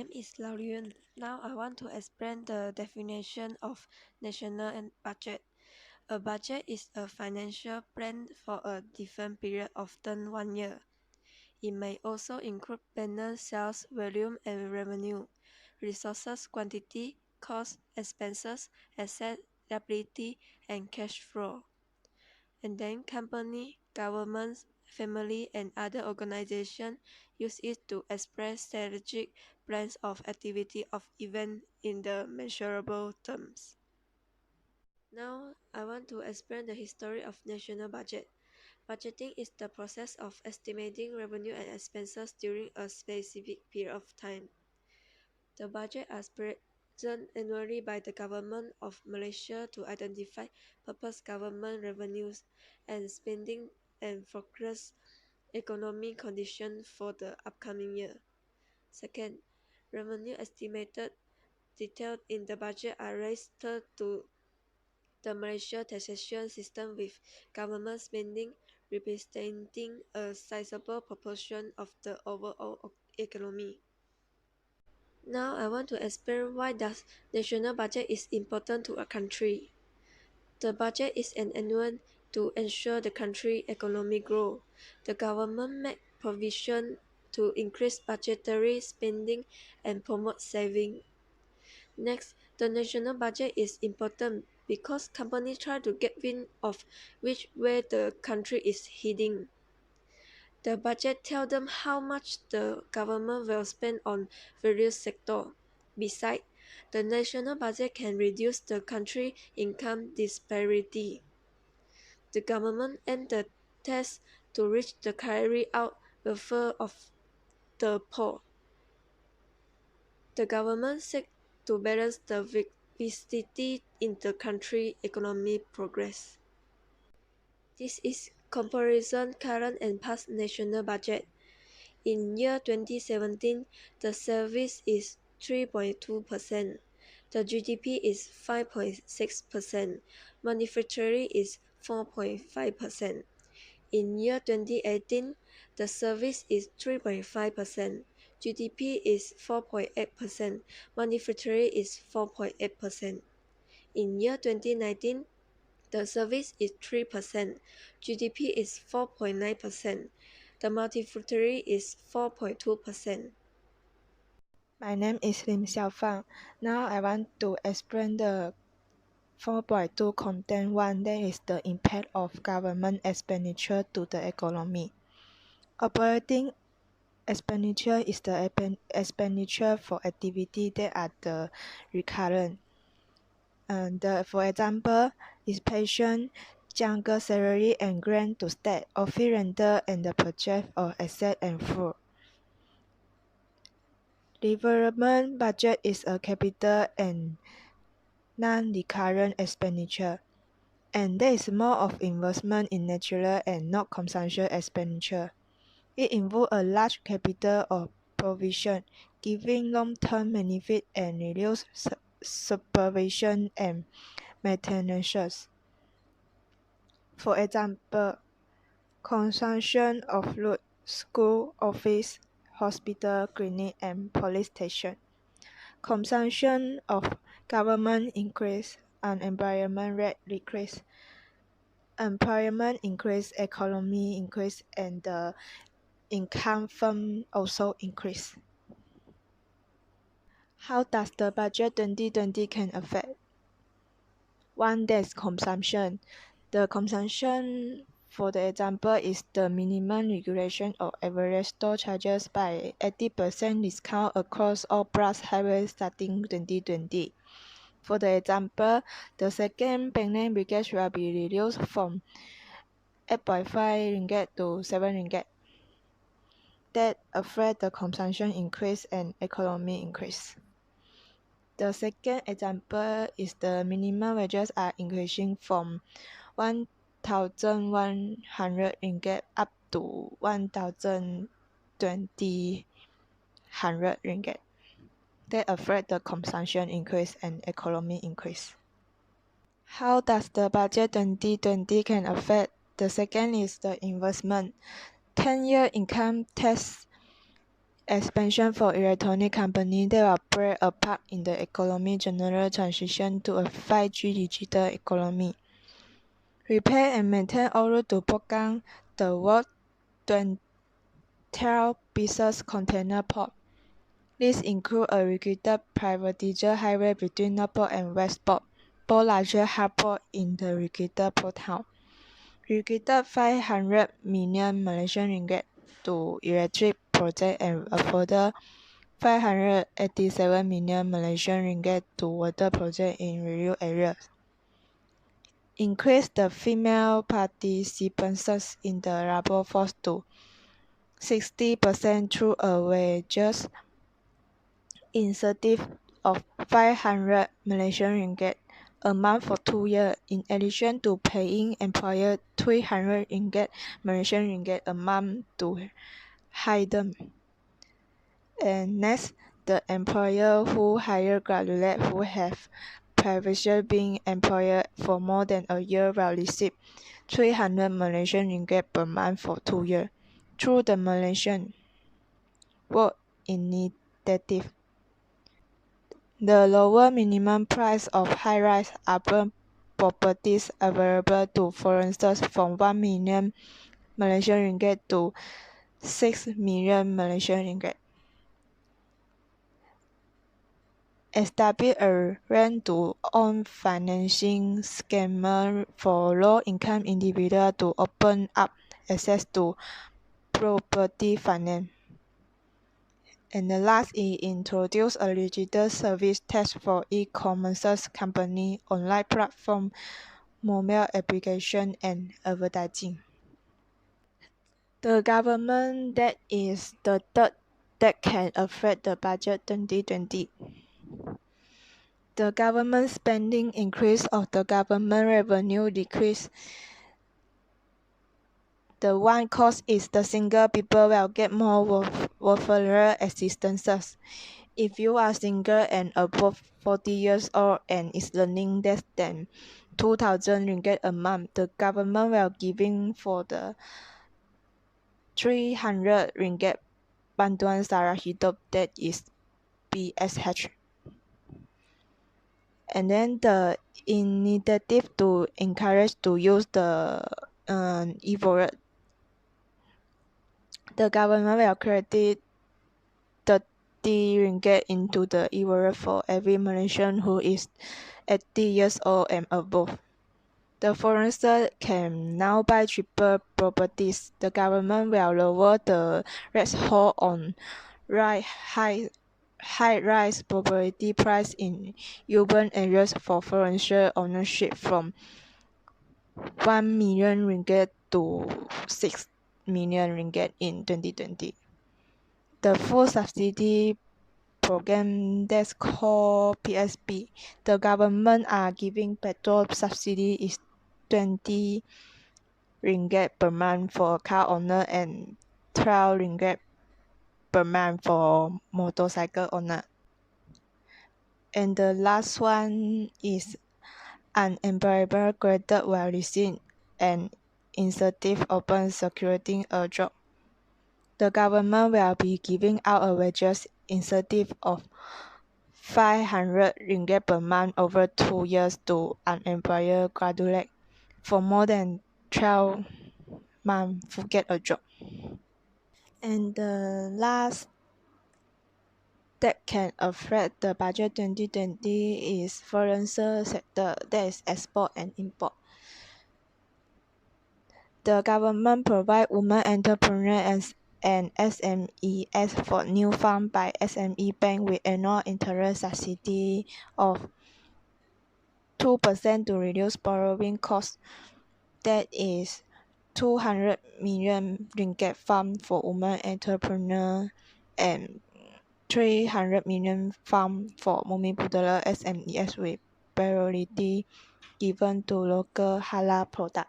name is Lao Yun. Now I want to explain the definition of national budget. A budget is a financial plan for a different period, often 1 year. It may also include balance, sales, volume, and revenue, resources, quantity, cost, expenses, asset, liability, and cash flow. And then company, governments, family, and other organizations use it to express strategic plans of activity of event in the measurable terms. Now, I want to explain the history of national budget. Budgeting is the process of estimating revenue and expenses during a specific period of time. The budget is presented annually by the government of Malaysia to identify proposed government revenues and spending and forecast economic conditions for the upcoming year. Second, revenue estimated detailed in the budget are raised to the Malaysia taxation system with government spending representing a sizable proportion of the overall economy. Now I want to explain why does national budget is important to a country. The budget is an annual to ensure the country economic growth. The government make provision to increase budgetary spending and promote saving. Next, the national budget is important because companies try to get wind of which way the country is heading. The budget tells them how much the government will spend on various sectors. Besides, the national budget can reduce the country income disparity. The government and the tax to reach the carry out welfare of the poor. The government seeks to balance the viscosity in the country economic progress. This is comparison current and past national budget. In year 2017, the service is 3.2%, the GDP is 5.6%, manufacturing is 4.5%. In year 2018, the service is 3.5%, GDP is 4.8%, manufacturing is 4.8%. In year 2019, the service is 3%, GDP is 4.9%, the manufacturing is 4.2%. My name is Lim Xiaofang. Now I want to explain the 4.2 content 1, that is the impact of government expenditure to the economy. Operating expenditure is the expenditure for activity that are the recurrent. For example, is patient, jungle salary and grant to state, office rental and the purchase of asset and food. Development budget is a capital and non-recurrent expenditure, and there is more of investment in natural and not consumption expenditure. It involves a large capital or provision, giving long-term benefit and reduce supervision and maintenance. For example, consumption of road, school, office, hospital, clinic, and police station. Consumption of government increase and environment rate decrease. Employment increase, economy increase, and the income fund also increase. How does the budget 2020 can affect? One, that's consumption. The consumption, for the example, is the minimum regulation of average store charges by 80% discount across all bus highways starting 2020. For the example, the second payment package will be reduced from 8.5 ringgit to 7 ringgit. That affect the consumption increase and economy increase. The second example is the minimum wages are increasing from 1,100 ringgit up to 1,200 ringgit. That affect the consumption increase and economy increase. How does the budget 2020 can affect? The second is the investment. 10-year income tax Expansion for electronic companies that will play a part in the economy general transition to a 5G digital economy. Repair and maintain order to program the world 12 business container port. These include a repeated privatized highway between Northport and Westport, both larger harbors in the repeated port town. Repeated 500 million Malaysian ringgit to electric project and a further 587 million Malaysian ringgit to water project in rural areas. Increase the female participants in the labor force to 60% through a wages incentive of 500 Malaysian ringgit a month for 2 years, in addition to paying employer 300 Malaysian ringgit a month to hire them. And next, the employer who hire graduates who have previously been employed for more than a year will receive 300 Malaysian ringgit per month for 2 years through the Malaysian Work Initiative. The lower minimum price of high-rise urban properties available to foreigners from 1 million Malaysian ringgit to 6 million Malaysian ringgit. Establish a rent-to-own financing scheme for low-income individuals to open up access to property finance. And the last is introduce a digital service tax for e-commerce company, online platform, mobile application, and advertising. The government debt is the third that can affect the budget 2020. The government spending increase of the government revenue decrease. The one cause is the single people will get more welfare assistance. If you are single and above 40 years old and is earning less than 2,000 ringgit a month, the government will giving for the 300 ringgit bantuan sara hidup, that is PSH. And then the initiative to encourage to use the e-wallet. The government will credit 30 ringgit into the e-wallet for every Malaysian who is 80 years old and above. The foreigner can now buy cheaper properties. The government will lower the threshold on high-rise property price in urban areas for foreign ownership from 1 million ringgit to 6 million ringgit in 2020. The full subsidy program that's called PSP, the government are giving petrol subsidy is 20 ringgit per month for car owner and 12 ringgit per month for motorcycle owner. And the last one is unemployable graduate will receive an incentive upon securing a job. The government will be giving out a wages incentive of 500 ringgit per month over 2 years to unemployed graduate for more than 12 months to get a job. And the last that can affect the budget 2020 is foreign sector, that is export and import. The government provide women entrepreneurs and SMEs for new fund by SME Bank with annual interest subsidy of 2% to reduce borrowing costs. That is 200 million ringgit fund for women entrepreneurs and 300 million fund for Bumiputera SMEs with priority given to local halal product.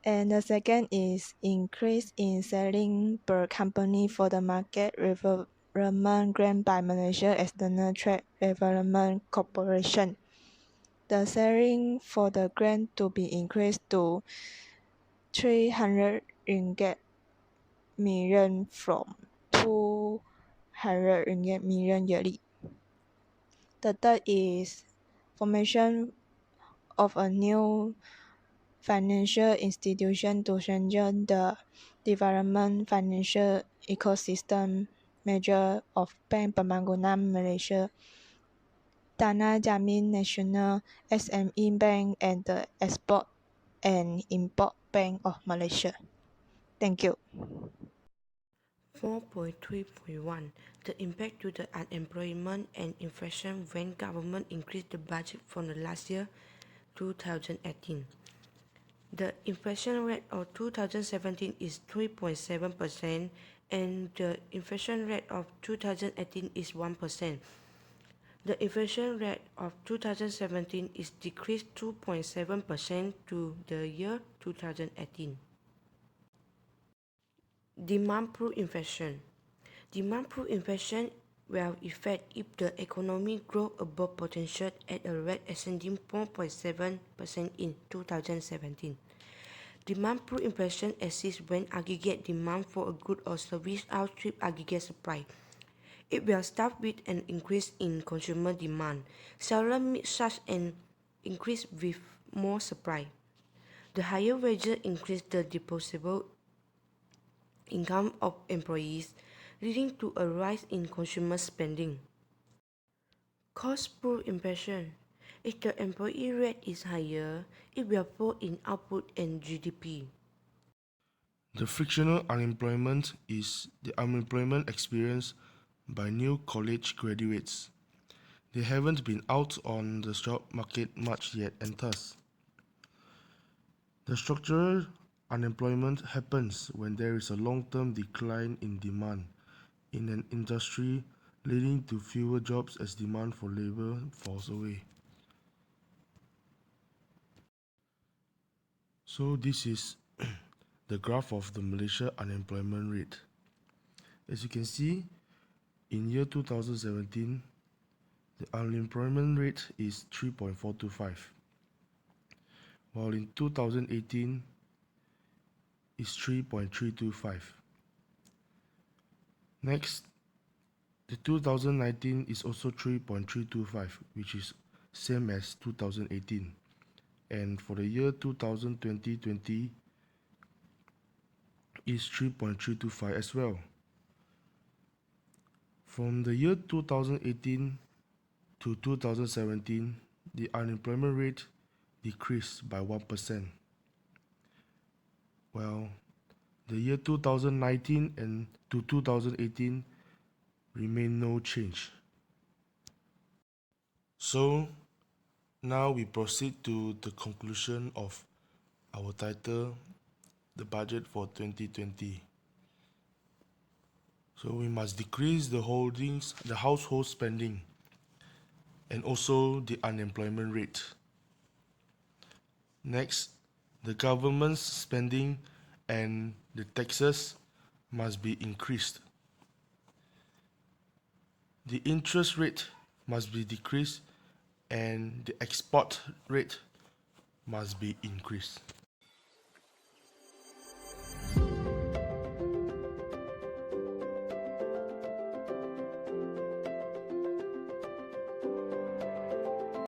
And the second is increase in selling per company for the market development grant by Malaysia External Trade Development Corporation. The selling for the grant to be increased to 300 ringgit million from 200 million yearly. The third is formation of a new financial institution to strengthen the development financial ecosystem measure of Bank Pembangunan Malaysia, Tanah Jamin Nasional, SME Bank, and the Export and Import Bank of Malaysia. Thank you. 4.3.1 The impact to the unemployment and inflation when government increased the budget from the last year, 2018. The inflation rate of 2017 is 3.7% and the inflation rate of 2018 is 1%. The inflation rate of 2017 is decreased 2.7% to the year 2018. Demand-proof inflation. Demand-proof inflation will affect if the economy grows above potential at a rate exceeding 4.7% in 2017. Demand-proof inflation exists when aggregate demand for a good or service outstrips aggregate supply. It will start with an increase in consumer demand, seldom meet such an increase with more supply. The higher wages increase the disposable income of employees, leading to a rise in consumer spending. Cost-proof inflation. If the employee rate is higher, it will fall in output and GDP. The frictional unemployment is the unemployment experienced by new college graduates. They haven't been out on the job market much yet, and thus the structural unemployment happens when there is a long-term decline in demand in an industry, leading to fewer jobs as demand for labor falls away. So this is the graph of the Malaysia unemployment rate. As you can see, in year 2017, the unemployment rate is 3.425, while in 2018 is 3.325. Next, the 2019 is also 3.325, which is same as 2018. And for the year 2020 is 3.325 as well. From the year 2018 to 2017, the unemployment rate decreased by 1%, while the year 2019 and to 2018 remain no change. So now we proceed to the conclusion of our title, the budget for 2020. So we must decrease the holdings, the household spending, and also the unemployment rate. Next, the government's spending and the taxes must be increased. The interest rate must be decreased and the export rate must be increased.